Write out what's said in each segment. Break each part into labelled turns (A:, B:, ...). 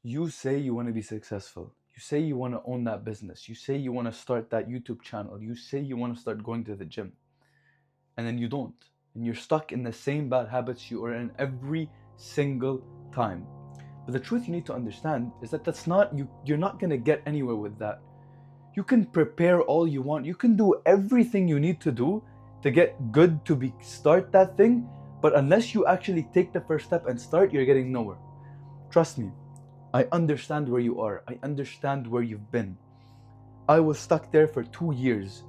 A: You say you want to be successful. You say you want to own that business. You say you want to start that YouTube channel. You say you want to start going to the gym. And then you don't. And you're stuck in the same bad habits you are in every single time. But the truth you need to understand is that that's not you. You're not going to get anywhere with that. You can prepare all you want. You can do everything you need to do to get good to start that thing. But unless you actually take the first step and start, you're getting nowhere. Trust me. I understand where you are. I understand where you've been. I was stuck there for 2 years.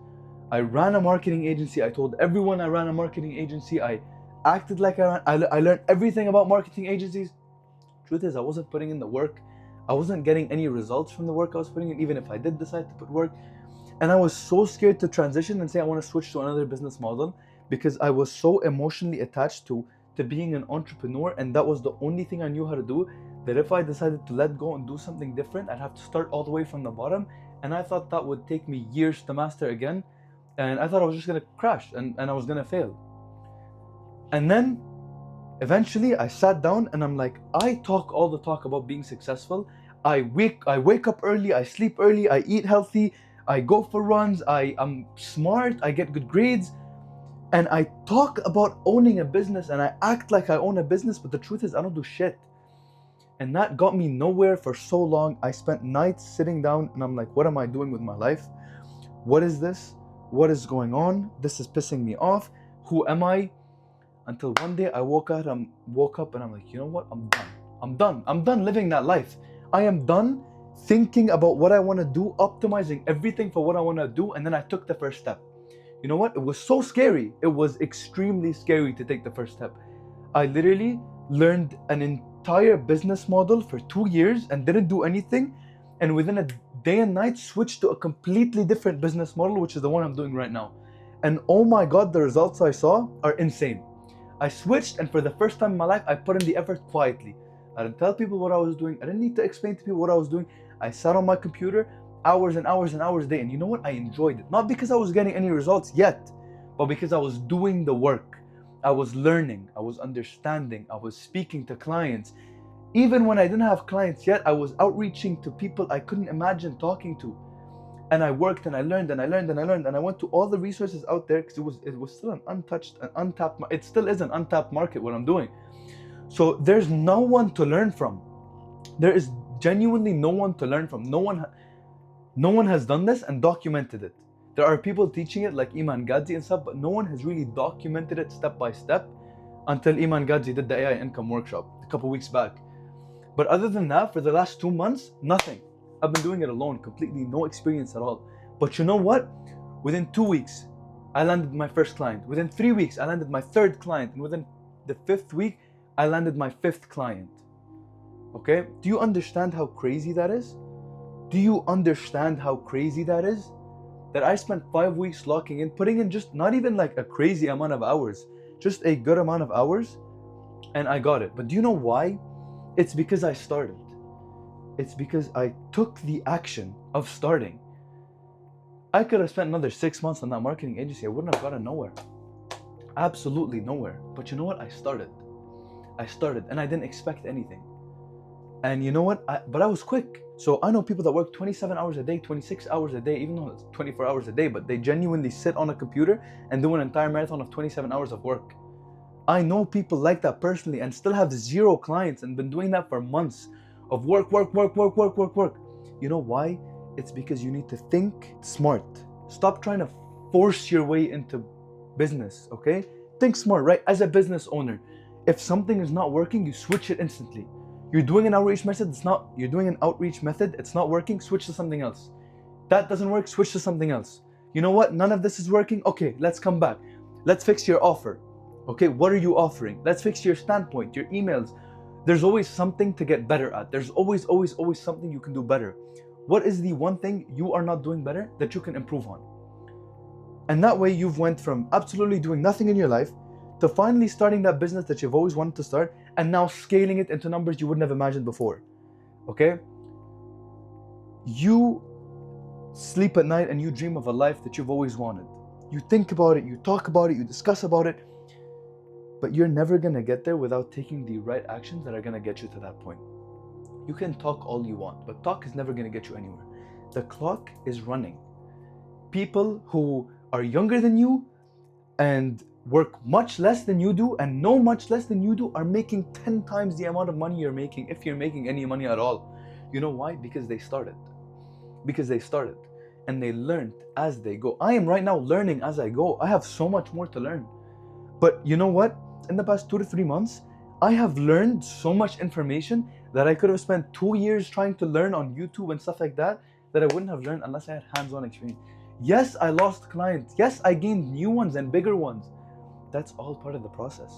A: I ran a marketing agency. I told everyone I ran a marketing agency. I acted like I learned everything about marketing agencies. Truth is, I wasn't putting in the work. I wasn't getting any results from the work I was putting in, even if I did decide to put work. And I was so scared to transition and say I want to switch to another business model because I was so emotionally attached to being an entrepreneur, and that was the only thing I knew how to do, that if I decided to let go and do something different, I'd have to start all the way from the bottom. And I thought that would take me years to master again. And I thought I was just going to crash and I was going to fail. And then eventually I sat down and I'm like, I talk all the talk about being successful. I wake up early, I sleep early, I eat healthy, I go for runs, I'm smart, I get good grades. And I talk about owning a business and I act like I own a business, but the truth is I don't do shit. And that got me nowhere for so long. I spent nights sitting down and I'm like, what am I doing with my life? What is this? What is going on? This is pissing me off. Who am I? Until one day I woke up and I'm like, you know what? I'm done living that life. I am done thinking about what I want to do, optimizing everything for what I want to do. And then I took the first step. You know what? It was so scary. It was extremely scary to take the first step. I literally learned an entire business model for 2 years and didn't do anything. And within a day and night, switched to a completely different business model, which is the one I'm doing right now. And oh my God, the results I saw are insane. I switched, and for the first time in my life, I put in the effort quietly. I didn't tell people what I was doing. I didn't need to explain to people what I was doing. I sat on my computer hours and hours and hours a day. And you know what? I enjoyed it. Not because I was getting any results yet, but because I was doing the work. I was learning. I was understanding. I was speaking to clients. Even when I didn't have clients yet, I was outreaching to people I couldn't imagine talking to. And I worked and I learned and I learned and I learned and I went to all the resources out there because it was still an untapped, it still is an untapped market what I'm doing. So there's no one to learn from. There is genuinely no one to learn from. No one has done this and documented it. There are people teaching it like Iman Gadzi and stuff, but no one has really documented it step by step until Iman Gadzi did the AI income workshop a couple weeks back. But other than that, for the last 2 months, nothing. I've been doing it alone, completely no experience at all. But you know what? Within 2 weeks, I landed my first client. Within 3 weeks, I landed my third client. And within the 5th week, I landed my 5th client. Okay? Do you understand how crazy that is? Do you understand how crazy that is? That I spent 5 weeks locking in, putting in just not even like a crazy amount of hours, just a good amount of hours, and I got it. But do you know why? It's because I started. It's because I took the action of starting. I could have spent another 6 months on that marketing agency. I wouldn't have gotten nowhere. Absolutely nowhere. But you know what? I started and I didn't expect anything. And you know what? But I was quick. So I know people that work 27 hours a day, 26 hours a day, even though it's 24 hours a day, but they genuinely sit on a computer and do an entire marathon of 27 hours of work. I know people like that personally and still have 0 clients and been doing that for months of work. You know why? It's because you need to think smart. Stop trying to force your way into business, okay? Think smart, right? As a business owner, if something is not working, you switch it instantly. You're doing an outreach method, it's not working, switch to something else. That doesn't work, switch to something else. You know what? None of this is working. Okay, let's come back. Let's fix your offer. Okay, what are you offering? Let's fix your standpoint, your emails. There's always something to get better at. There's always something you can do better. What is the one thing you are not doing better that you can improve on? And that way you've went from absolutely doing nothing in your life to finally starting that business that you've always wanted to start and now scaling it into numbers you wouldn't have imagined before. Okay? You sleep at night and you dream of a life that you've always wanted. You think about it, you talk about it, you discuss about it, but you're never gonna get there without taking the right actions that are gonna get you to that point. You can talk all you want, but talk is never going to get you anywhere. The clock is running. People who are younger than you and work much less than you do and know much less than you do are making 10 times the amount of money you're making, if you're making any money at all. You know why? Because they started. And they learned as they go. I am right now learning as I go. I have so much more to learn. But you know what? In the past 2 to 3 months, I have learned so much information that I could have spent 2 years trying to learn on YouTube and stuff like that I wouldn't have learned unless I had hands-on experience. Yes, I lost clients. Yes, I gained new ones and bigger ones. That's all part of the process.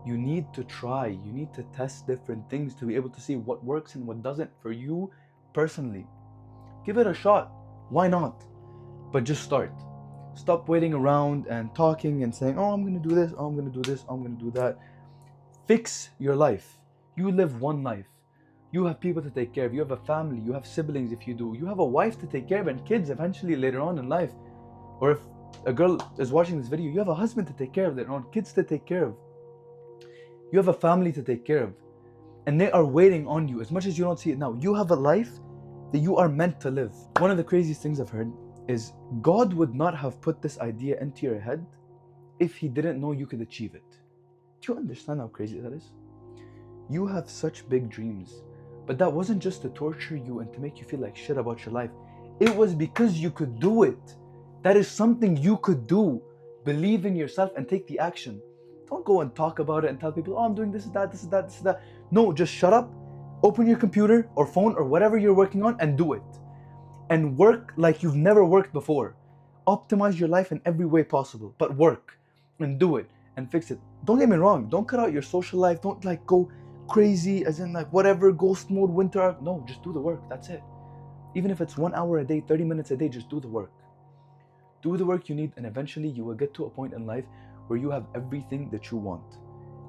A: You need to try. You need to test different things to be able to see what works and what doesn't for you personally. Give it a shot. Why not? But just start. Stop waiting around and talking and saying, oh, I'm going to do this, oh, I'm going to do this, oh, I'm going to do that. Fix your life. You live one life. You have people to take care of. You have a family. You have siblings if you do. You have a wife to take care of and kids eventually later on in life. Or if a girl is watching this video, you have a husband to take care of later on, kids to take care of. You have a family to take care of. And they are waiting on you as much as you don't see it now. You have a life that you are meant to live. One of the craziest things I've heard is God would not have put this idea into your head if He didn't know you could achieve it. Do you understand how crazy that is? You have such big dreams, but that wasn't just to torture you and to make you feel like shit about your life. It was because you could do it. That is something you could do. Believe in yourself and take the action. Don't go and talk about it and tell people, oh, I'm doing this, that, this, that, this, that. No, just shut up, open your computer or phone or whatever you're working on and do it. And work like you've never worked before. Optimize your life in every way possible, but work and do it and fix it. Don't get me wrong, don't cut out your social life. Don't like go crazy as in like whatever, ghost mode, winter. No, just do the work, that's it. Even if it's 1 hour a day, 30 minutes a day, just do the work. Do the work you need, and eventually you will get to a point in life where you have everything that you want.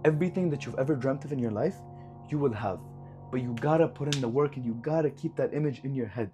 A: Everything that you've ever dreamt of in your life, you will have. But you gotta put in the work and you gotta keep that image in your head.